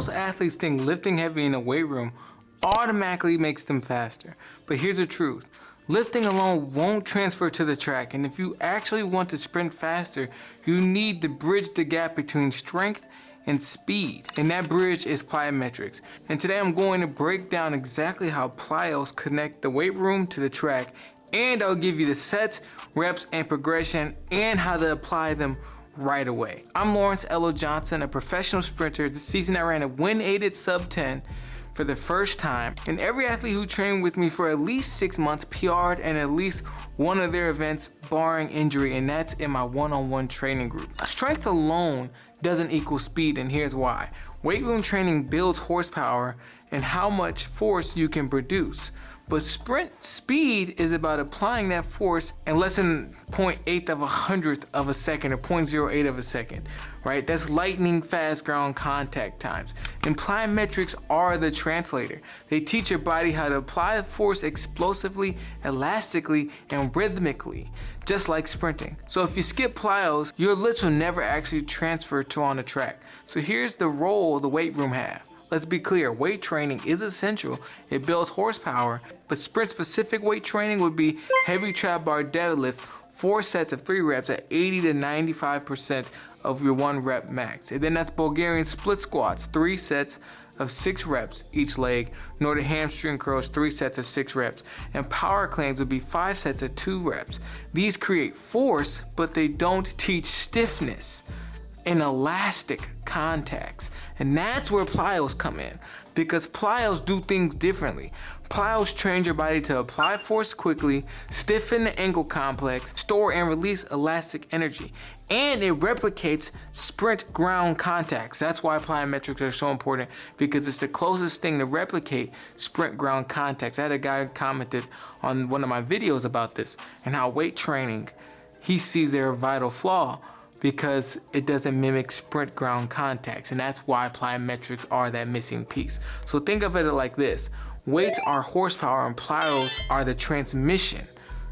Most athletes think lifting heavy in a weight room automatically makes them faster. But here's the truth. Lifting alone won't transfer to the track, and if you actually want to sprint faster, you need to bridge the gap between strength and speed. And that bridge is plyometrics. And today I'm going to break down exactly how plyos connect the weight room to the track, and I'll give you the sets, reps, and progression, and how to apply them right away. I'm Lawrence Elo Johnson, a professional sprinter. This season I ran a wind-aided sub 10 for the first time, and every athlete who trained with me for at least 6 months PR'd in at least one of their events barring injury, and that's in my one-on-one training group. Strength alone doesn't equal speed, and here's why. Weight room training builds horsepower and how much force you can produce. But sprint speed is about applying that force in less than 0.8 of a hundredth of a second, or 0.08 of a second, right? That's lightning fast ground contact times. And plyometrics are the translator. They teach your body how to apply force explosively, elastically, and rhythmically, just like sprinting. So if you skip plyos, your lifts will never actually transfer to on the track. So here's the role the weight room has. Let's be clear, weight training is essential. It builds horsepower, but sprint-specific weight training would be heavy trap bar deadlift, 4 sets of 3 reps at 80 to 95% of your 1 rep max. And then that's Bulgarian split squats, 3 sets of 6 reps each leg, nor the hamstring curls, 3 sets of 6 reps. And power cleans would be 5 sets of 2 reps. These create force, but they don't teach stiffness and elastic contacts. And that's where plyos come in, because plyos do things differently. Plyos train your body to apply force quickly, stiffen the ankle complex, store and release elastic energy, and it replicates sprint ground contacts. That's why plyometrics are so important, because it's the closest thing to replicate sprint ground contacts. I had a guy who commented on one of my videos about this and how weight training, he sees their vital flaw because it doesn't mimic sprint ground contacts, and that's why plyometrics are that missing piece. So think of it like this. Weights are horsepower and plyos are the transmission,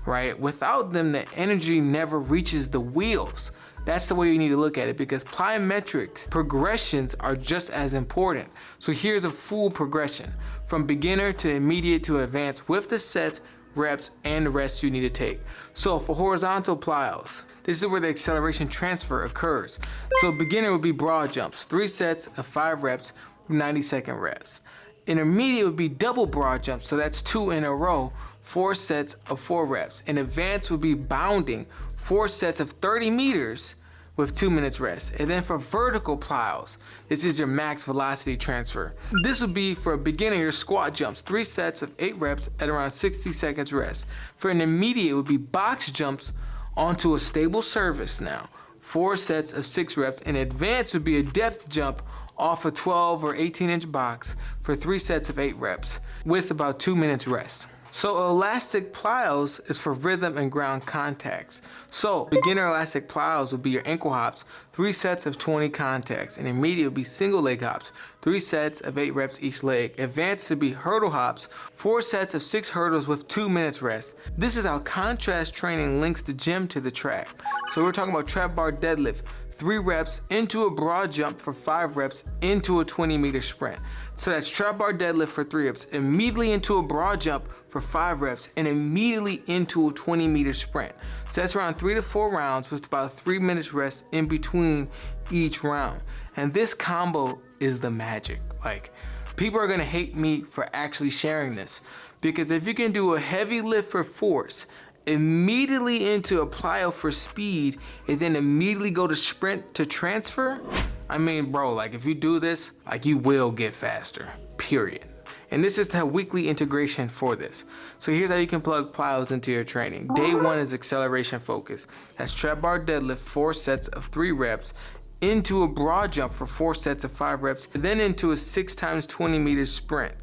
right? Without them, the energy never reaches the wheels. That's the way you need to look at it, because plyometrics progressions are just as important. So here's a full progression from beginner to immediate to advanced with the sets, reps, and the rest you need to take. So for horizontal plyos, this is where the acceleration transfer occurs. So beginner would be broad jumps, 3 sets of 5 reps, 90-second rest. Intermediate would be double broad jumps, so that's 2 in a row, 4 sets of 4 reps. And advanced would be bounding, 4 sets of 30 meters with 2 minutes rest. And then for vertical plyos, this is your max velocity transfer. This would be for a beginner, your squat jumps, 3 sets of 8 reps at around 60 seconds rest. For an immediate, it would be box jumps onto a stable surface now, 4 sets of 6 reps. And advanced would be a depth jump off a 12 or 18-inch box for 3 sets of 8 reps with about 2 minutes rest. So elastic plyos is for rhythm and ground contacts. So beginner elastic plyos would be your ankle hops, 3 sets of 20 contacts. And immediate would be single leg hops, 3 sets of 8 reps each leg. Advanced would be hurdle hops, 4 sets of 6 hurdles with 2 minutes rest. This is how contrast training links the gym to the track. So we're talking about trap bar deadlift, 3 reps into a broad jump for 5 reps into a 20-meter sprint. So that's trap bar deadlift for 3 reps, immediately into a broad jump for 5 reps, and immediately into a 20-meter sprint. So that's around 3 to 4 rounds with about 3 minutes rest in between each round. And this combo is the magic. Like, people are gonna hate me for actually sharing this, because if you can do a heavy lift for force, immediately into a plyo for speed, and then immediately go to sprint to transfer, I mean, bro, like if you do this, like you will get faster, period. And this is the weekly integration for this. So here's how you can plug plyos into your training. Day 1 is acceleration focus. That's trap bar deadlift, 4 sets of 3 reps, into a broad jump for 4 sets of 5 reps, and then into a 6 times 20 meters sprint.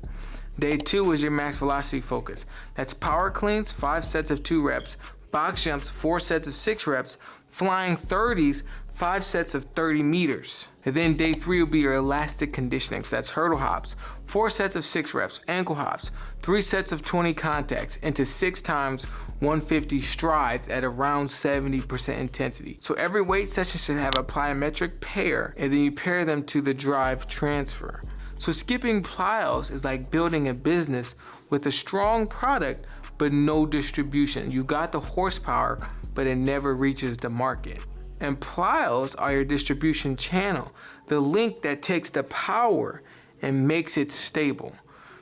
Day 2 is your max velocity focus. That's power cleans, 5 sets of 2 reps, box jumps, 4 sets of 6 reps, flying 30s, 5 sets of 30 meters. And then day 3 will be your elastic conditioning. So that's hurdle hops, 4 sets of 6 reps, ankle hops, 3 sets of 20 contacts into 6 times 150 strides at around 70% intensity. So every weight session should have a plyometric pair, and then you pair them to the drive transfer. So skipping plyos is like building a business with a strong product but no distribution. You got the horsepower, but it never reaches the market. And plyos are your distribution channel, the link that takes the power and makes it stable.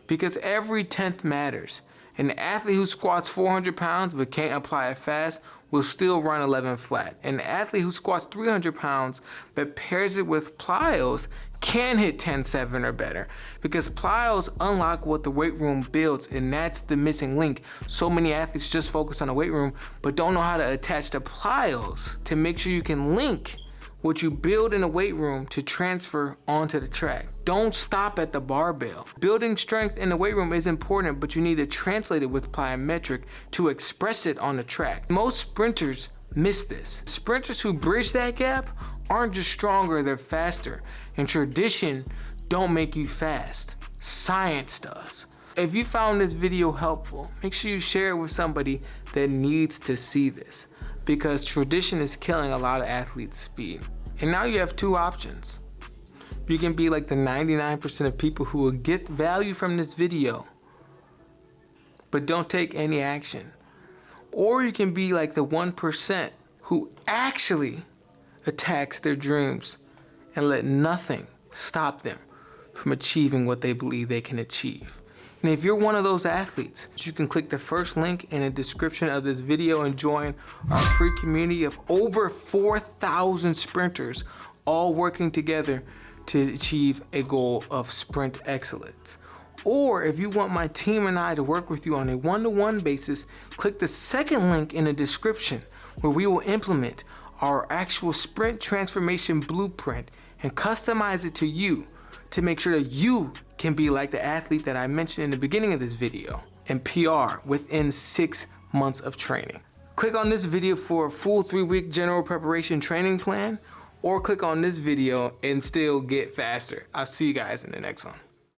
Because every tenth matters. An athlete who squats 400 pounds but can't apply it fast will still run 11 flat. An athlete who squats 300 pounds but pairs it with plyos can hit 10-7 or better, because plyos unlock what the weight room builds, and that's the missing link. So many athletes just focus on the weight room but don't know how to attach the plyos to make sure you can link what you build in the weight room to transfer onto the track. Don't stop at the barbell. Building strength in the weight room is important, but you need to translate it with plyometric to express it on the track. Most sprinters miss this. Sprinters who bridge that gap aren't just stronger, they're faster. And tradition don't make you fast. Science does. If you found this video helpful, make sure you share it with somebody that needs to see this, because tradition is killing a lot of athletes' speed. And now you have two options. You can be like the 99% of people who will get value from this video, but don't take any action. Or you can be like the 1% who actually attacks their dreams and let nothing stop them from achieving what they believe they can achieve. And if you're one of those athletes, you can click the first link in the description of this video and join our free community of over 4,000 sprinters, all working together to achieve a goal of sprint excellence. Or if you want my team and I to work with you on a one-to-one basis, click the second link in the description, where we will implement our actual sprint transformation blueprint and customize it to you to make sure that you can be like the athlete that I mentioned in the beginning of this video and PR within 6 months of training. Click on this video for a full 3-week general preparation training plan, or click on this video and still get faster. I'll see you guys in the next one.